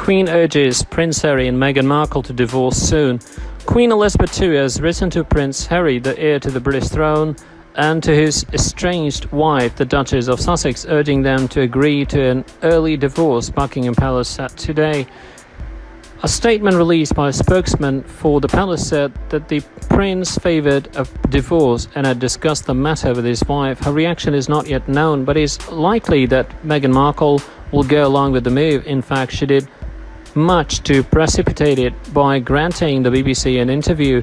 Queen urges Prince Harry and Meghan Markle to divorce soon. Queen Elizabeth II has written to Prince Harry, the heir to the British throne, and to his estranged wife, the Duchess of Sussex, urging them to agree to an early divorce, Buckingham Palace said today. A statement released by a spokesman for the palace said that the prince favoured a divorce and had discussed the matter with his wife. Her reaction is not yet known, but it is likely that Meghan Markle will go along with the move. In fact, she did much to precipitate it by granting the BBC an interview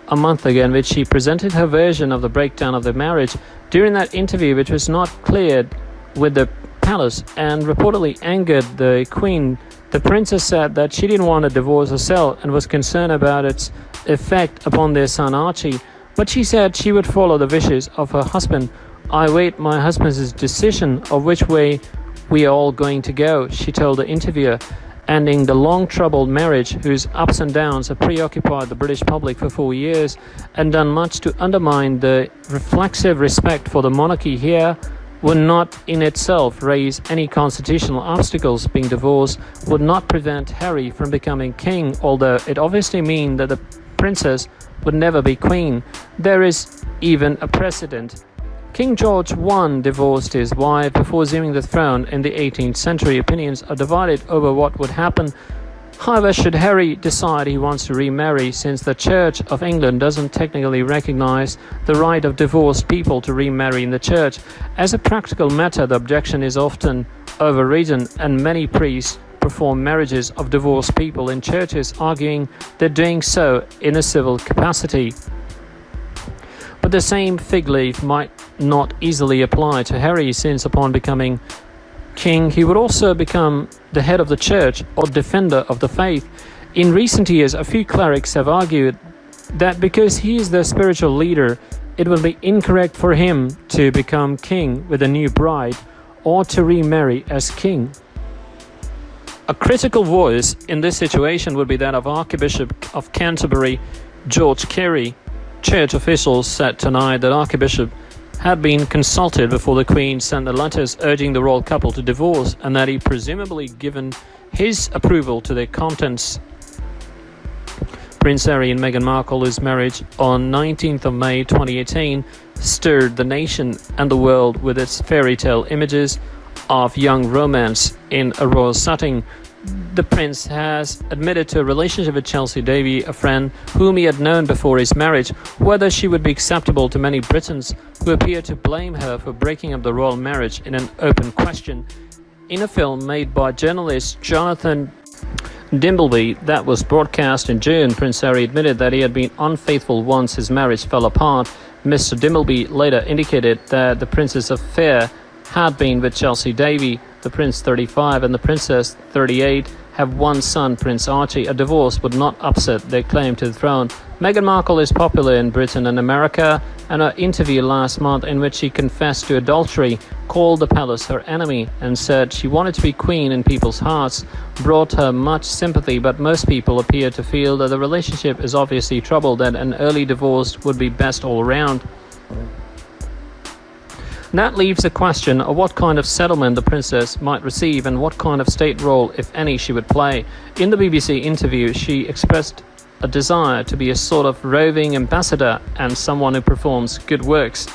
a month ago in which she presented her version of the breakdown of the marriage. During that interview, which was not cleared with the palace and reportedly angered the Queen, the princess said that she didn't want a divorce herself and was concerned about its effect upon their son Archie, but she said she would follow the wishes of her husband. "I await my husband's decision of which way we are all going to go," she told the interviewer, ending the long troubled marriage whose ups and downs have preoccupied the British public for 4 years and done much to undermine the reflexive respect for the monarchy here. Would not in itself raise any constitutional obstacles. Being divorced would not prevent Harry from becoming king, although it obviously means that the princess would never be queen. There is even a precedent. King George I divorced his wife before assuming the throne in the 18th century. Opinions are divided over what would happen. However, should Harry decide he wants to remarry, since the Church of England doesn't technically recognize the right of divorced people to remarry in the church, as a practical matter, the objection is often overridden, and many priests perform marriages of divorced people in churches, arguing they're doing so in a civil capacity. But the same fig leaf might not easily apply to Harry, since upon becoming king, he would also become the head of the church or defender of the faith. In recent years, a few clerics have argued that because he is the spiritual leader, it will be incorrect for him to become king with a new bride or to remarry as king. A critical voice in this situation would be that of Archbishop of Canterbury, George Carey. Church officials said tonight that Archbishop had been consulted before the Queen sent the letters urging the royal couple to divorce, and that he presumably given his approval to their contents. Prince Harry and Meghan Markle, whose marriage on 19th of May 2018 stirred the nation and the world with its fairy tale images of young romance in a royal setting. The prince has admitted to a relationship with Chelsea Davy, a friend whom he had known before his marriage. Whether she would be acceptable to many Britons who appear to blame her for breaking up the royal marriage in an open question. In a film made by journalist Jonathan Dimbleby that was broadcast in June, Prince Harry admitted that he had been unfaithful once his marriage fell apart. Mr. Dimbleby later indicated that the prince's affair had been with Chelsea Davy. The prince, 35, and the princess, 38, have one son, Prince Archie. A divorce would not upset their claim to the throne. Meghan Markle is popular in Britain and America, and her interview last month in which she confessed to adultery, called the palace her enemy, and said she wanted to be queen in people's hearts, brought her much sympathy, but most people appear to feel that the relationship is obviously troubled, that an early divorce would be best all around. That leaves the question of what kind of settlement the princess might receive and what kind of state role, if any, she would play. In the BBC interview, she expressed a desire to be a sort of roving ambassador and someone who performs good works.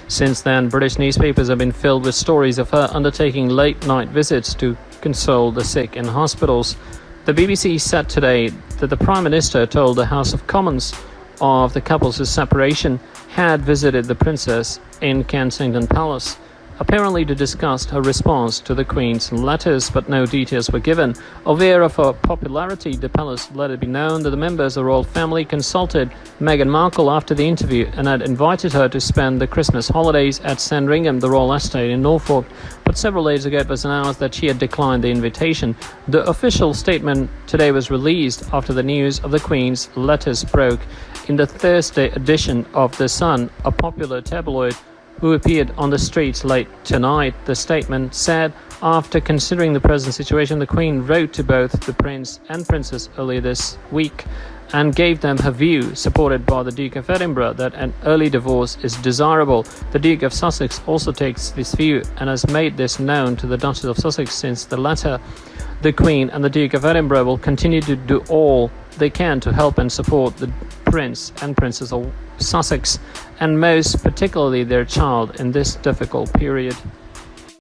Since then, British newspapers have been filled with stories of her undertaking late-night visits to console the sick in hospitals. The BBC said today that the Prime Minister told the House of Commons of the couple's separation had visited the princess in Kensington Palace, apparently to discuss her response to the Queen's letters, but no details were given. Aware of her popularity, the palace let it be known that the members of the royal family consulted Meghan Markle after the interview and had invited her to spend the Christmas holidays at Sandringham, the royal estate in Norfolk, but several days ago it was announced that she had declined the invitation. The official statement today was released after the news of the Queen's letters broke in the Thursday edition of The Sun, a popular tabloid who appeared on the streets late tonight. The statement said, after considering the present situation, the Queen wrote to both the Prince and Princess earlier this week and gave them her view, supported by the Duke of Edinburgh, that an early divorce is desirable. The Duke of Sussex also takes this view and has made this known to the Duchess of Sussex since the latter. the Queen and the Duke of Edinburgh will continue to do all they can to help and support the Prince and Princess of Sussex, and most particularly their child, in this difficult period.